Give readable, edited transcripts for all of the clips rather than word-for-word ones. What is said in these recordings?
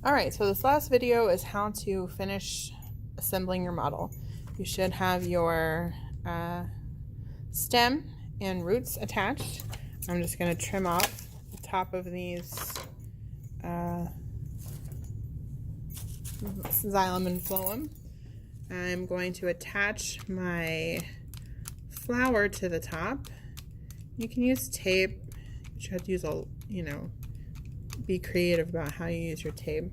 Alright, so this last video is how to finish assembling your model. You should have your stem and roots attached. I'm just going to trim off the top of these xylem and phloem. I'm going to attach my flower to the top. You can use tape, but you have to use a, be creative about how you use your tape.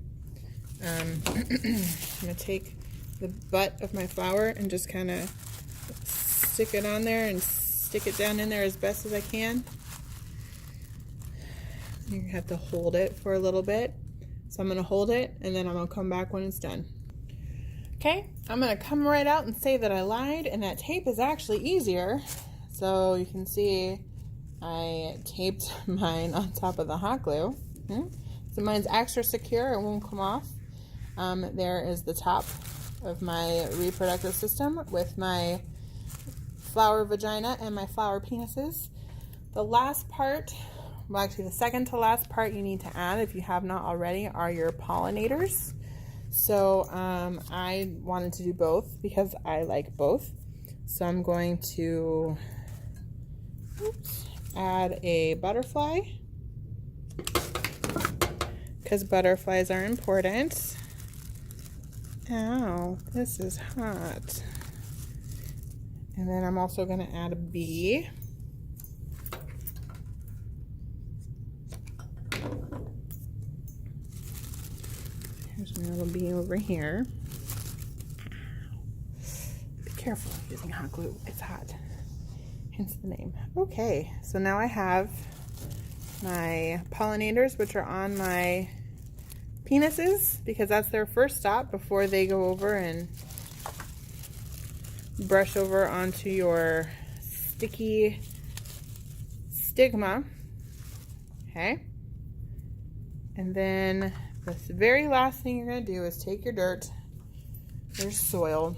I'm going to take the butt of my flower and just kind of stick it on there and stick it down in there as best as I can. You have to hold it for a little bit. So I'm going to hold it and then I'm going to come back when it's done. Okay, I'm going to come right out and say that I lied, and that tape is actually easier. So you can see I taped mine on top of the hot glue. So mine's extra secure, it won't come off. There is the top of my reproductive system with my flower vagina and my flower penises. The last part, well actually the second to last part you need to add, if you have not already, are your pollinators. So I wanted to do both because I like both. So I'm going to add a butterfly, because butterflies are important. Ow, this is hot. And then I'm also going to add a bee. Here's my little bee over here. Be careful using hot glue, it's hot. Hence the name. Okay, so now I have my pollinators, which are on my penises, because that's their first stop before they go over and brush over onto your sticky stigma. Okay, and then the very last thing you're going to do is take your dirt, your soil,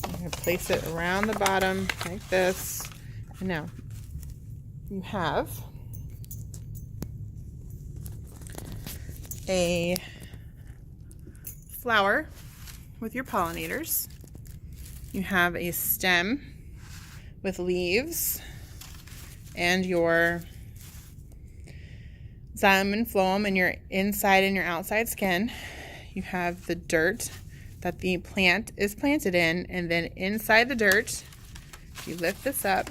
you're going to place it around the bottom like this. And now you have a flower with your pollinators. You have a stem with leaves and your xylem and phloem and your inside and your outside skin. You have the dirt that the plant is planted in, and then inside the dirt, you lift this up,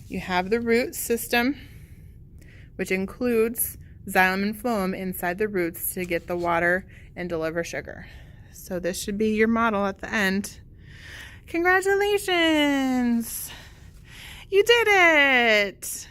you have the root system, which includes xylem and phloem inside the roots to get the water and deliver sugar. So this should be your model at the end. Congratulations! You did it!